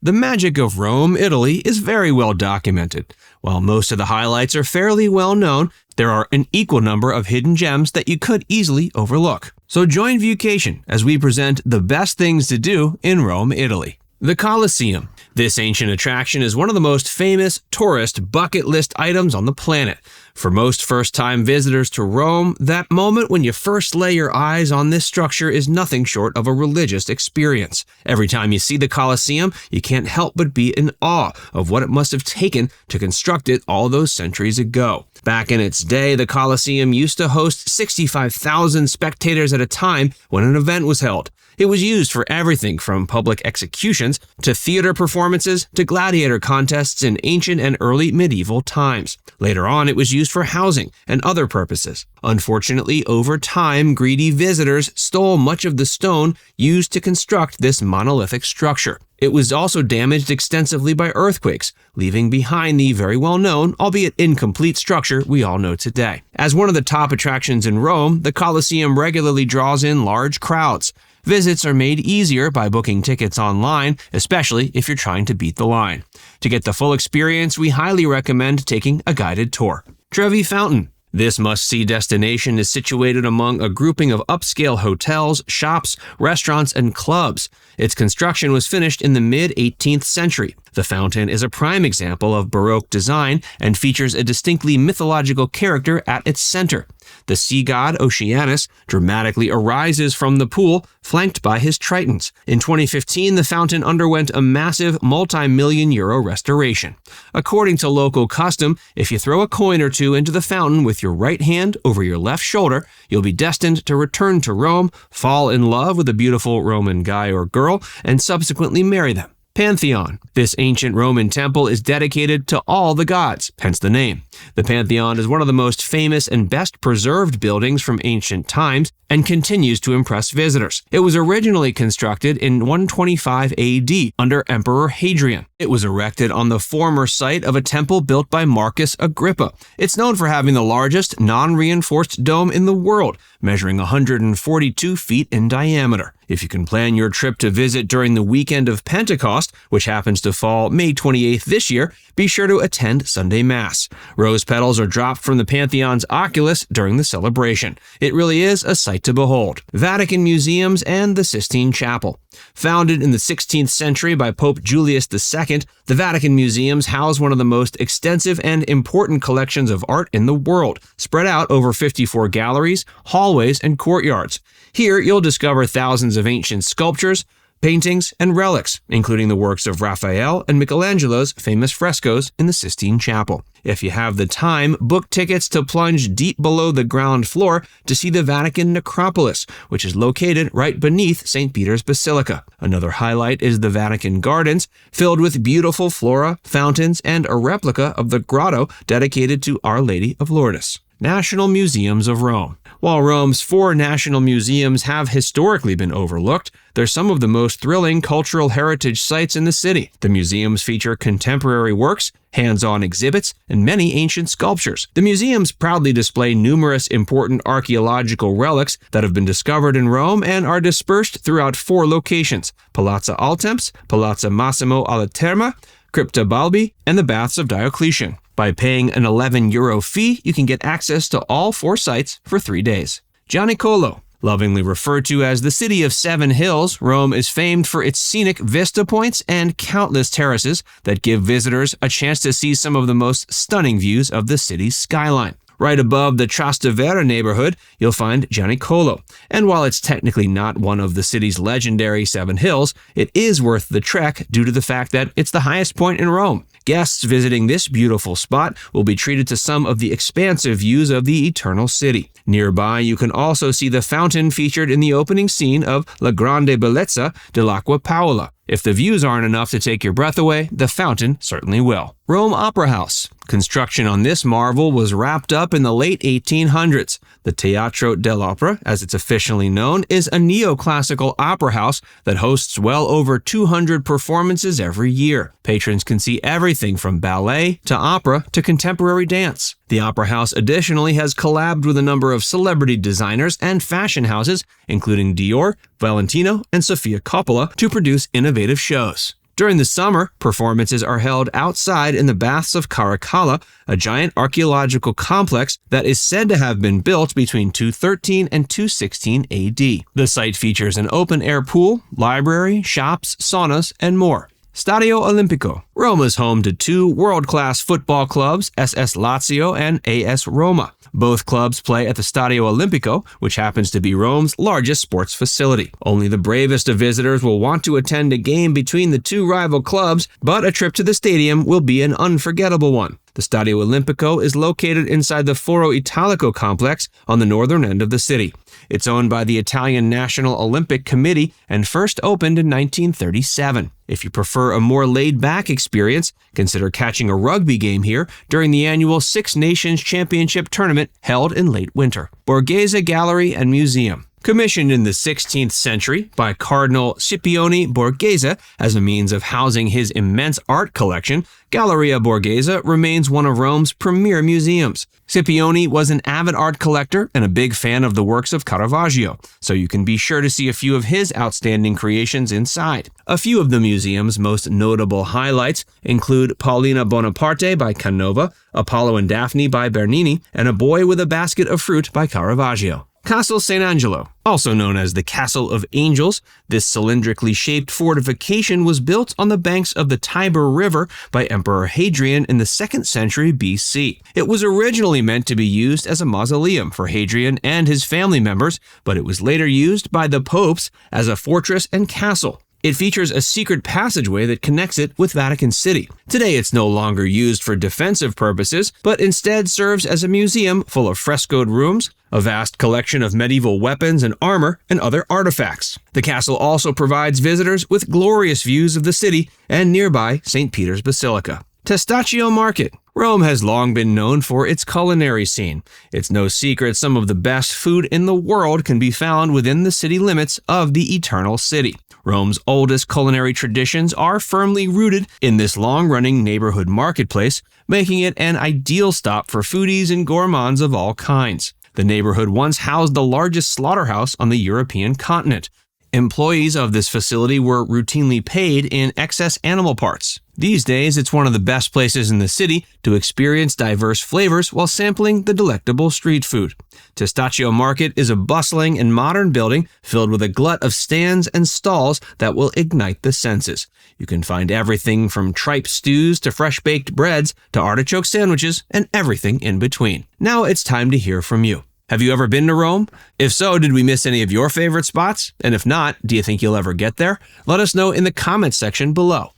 The magic of Rome, Italy is very well documented. While most of the highlights are fairly well known, there are an equal number of hidden gems that you could easily overlook. So join Viewcation as we present the best things to do in Rome, Italy. The Colosseum. This ancient attraction is one of the most famous tourist bucket list items on the planet. For most first-time visitors to Rome, that moment when you first lay your eyes on this structure is nothing short of a religious experience. Every time you see the Colosseum, you can't help but be in awe of what it must have taken to construct it all those centuries ago. Back in its day, the Colosseum used to host 65,000 spectators at a time when an event was held. It was used for everything from public executions to theater performances to gladiator contests in ancient and early medieval times. Later on, it was used for housing and other purposes. Unfortunately, over time, greedy visitors stole much of the stone used to construct this monolithic structure. It was also damaged extensively by earthquakes, leaving behind the very well-known, albeit incomplete structure we all know today. As one of the top attractions in Rome, the Colosseum regularly draws in large crowds. Visits are made easier by booking tickets online, especially if you're trying to beat the line. To get the full experience, we highly recommend taking a guided tour. Trevi Fountain. This must-see destination is situated among a grouping of upscale hotels, shops, restaurants, and clubs. Its construction was finished in the mid-18th century. The fountain is a prime example of Baroque design and features a distinctly mythological character at its center. The sea god Oceanus dramatically arises from the pool, flanked by his tritons. In 2015, the fountain underwent a massive multi-million euro restoration. According to local custom, if you throw a coin or two into the fountain with your right hand over your left shoulder, you'll be destined to return to Rome, fall in love with a beautiful Roman guy or girl, and subsequently marry them. Pantheon. This ancient Roman temple is dedicated to all the gods, hence the name. The Pantheon is one of the most famous and best preserved buildings from ancient times and continues to impress visitors. It was originally constructed in 125 AD under Emperor Hadrian. It was erected on the former site of a temple built by Marcus Agrippa. It's known for having the largest non-reinforced dome in the world, measuring 142 feet in diameter. If you can plan your trip to visit during the weekend of Pentecost, which happens to fall May 28th this year, be sure to attend Sunday Mass. Rose petals are dropped from the Pantheon's oculus during the celebration. It really is a sight to behold. Vatican museums and the Sistine Chapel. Founded in the 16th century by Pope Julius II, the Vatican museums house one of the most extensive and important collections of art in the world, spread out over 54 galleries, hallways, and courtyards. Here, you'll discover thousands of ancient sculptures, paintings, and relics, including the works of Raphael and Michelangelo's famous frescoes in the Sistine Chapel. If you have the time, book tickets to plunge deep below the ground floor to see the Vatican necropolis, which is located right beneath St. Peter's Basilica. Another highlight is the Vatican Gardens, filled with beautiful flora, fountains, and a replica of the grotto dedicated to Our Lady of Lourdes. National Museums of Rome. While Rome's 4 national museums have historically been overlooked, they're some of the most thrilling cultural heritage sites in the city. The museums feature contemporary works, hands-on exhibits, and many ancient sculptures. The museums proudly display numerous important archaeological relics that have been discovered in Rome and are dispersed throughout 4 locations: Palazzo Altemps, Palazzo Massimo alla Terme, Crypta Balbi, and the Baths of Diocletian. By paying an €11 fee, you can get access to all 4 sites for 3 days. Gianicolo. Lovingly referred to as the City of 7 Hills, Rome is famed for its scenic vista points and countless terraces that give visitors a chance to see some of the most stunning views of the city's skyline. Right above the Trastevere neighborhood, you'll find Gianicolo. And while it's technically not one of the city's legendary 7 hills, it is worth the trek due to the fact that it's the highest point in Rome. Guests visiting this beautiful spot will be treated to some of the expansive views of the Eternal City. Nearby, you can also see the fountain featured in the opening scene of La Grande Bellezza dell'Acqua Paola. If the views aren't enough to take your breath away, the fountain certainly will. Rome Opera House. Construction on this marvel was wrapped up in the late 1800s. The Teatro dell'Opera, as it's officially known, is a neoclassical opera house that hosts well over 200 performances every year. Patrons can see everything from ballet to opera to contemporary dance. The Opera House additionally has collabed with a number of celebrity designers and fashion houses, including Dior, Valentino, and Sofia Coppola, to produce innovative shows. During the summer, performances are held outside in the Baths of Caracalla, a giant archaeological complex that is said to have been built between 213 and 216 AD. The site features an open-air pool, library, shops, saunas, and more. Stadio Olympico. Rome is home to two world-class football clubs, SS Lazio and AS Roma. Both clubs play at the Stadio Olympico, which happens to be Rome's largest sports facility. Only the bravest of visitors will want to attend a game between the two rival clubs, but a trip to the stadium will be an unforgettable one. The Stadio Olimpico is located inside the Foro Italico complex on the northern end of the city. It's owned by the Italian National Olympic Committee and first opened in 1937. If you prefer a more laid-back experience, consider catching a rugby game here during the annual Six Nations Championship tournament held in late winter. Borghese Gallery and Museum. Commissioned in the 16th century by Cardinal Scipione Borghese as a means of housing his immense art collection, Galleria Borghese remains one of Rome's premier museums. Scipione was an avid art collector and a big fan of the works of Caravaggio, so you can be sure to see a few of his outstanding creations inside. A few of the museum's most notable highlights include Paulina Bonaparte by Canova, Apollo and Daphne by Bernini, and A Boy with a Basket of Fruit by Caravaggio. Castsl Sant'Angelo, also known as the Castle of Angels, this cylindrically shaped fortification was built on the banks of the Tiber River by Emperor Hadrian in the 2nd century BC. It was originally meant to be used as a mausoleum for Hadrian and his family members, but it was later used by the popes as a fortress and castle. It features a secret passageway that connects it with Vatican City. Today it's no longer used for defensive purposes, but instead serves as a museum full of frescoed rooms, a vast collection of medieval weapons and armor, and other artifacts. The castle also provides visitors with glorious views of the city and nearby St. Peter's Basilica. Testaccio Market. Rome has long been known for its culinary scene. It's no secret some of the best food in the world can be found within the city limits of the Eternal City. Rome's oldest culinary traditions are firmly rooted in this long-running neighborhood marketplace, making it an ideal stop for foodies and gourmands of all kinds. The neighborhood once housed the largest slaughterhouse on the European continent. Employees of this facility were routinely paid in excess animal parts. These days, it's one of the best places in the city to experience diverse flavors while sampling the delectable street food. Testaccio Market is a bustling and modern building filled with a glut of stands and stalls that will ignite the senses. You can find everything from tripe stews to fresh-baked breads to artichoke sandwiches and everything in between. Now it's time to hear from you. Have you ever been to Rome? If so, did we miss any of your favorite spots? And if not, do you think you'll ever get there? Let us know in the comments section below.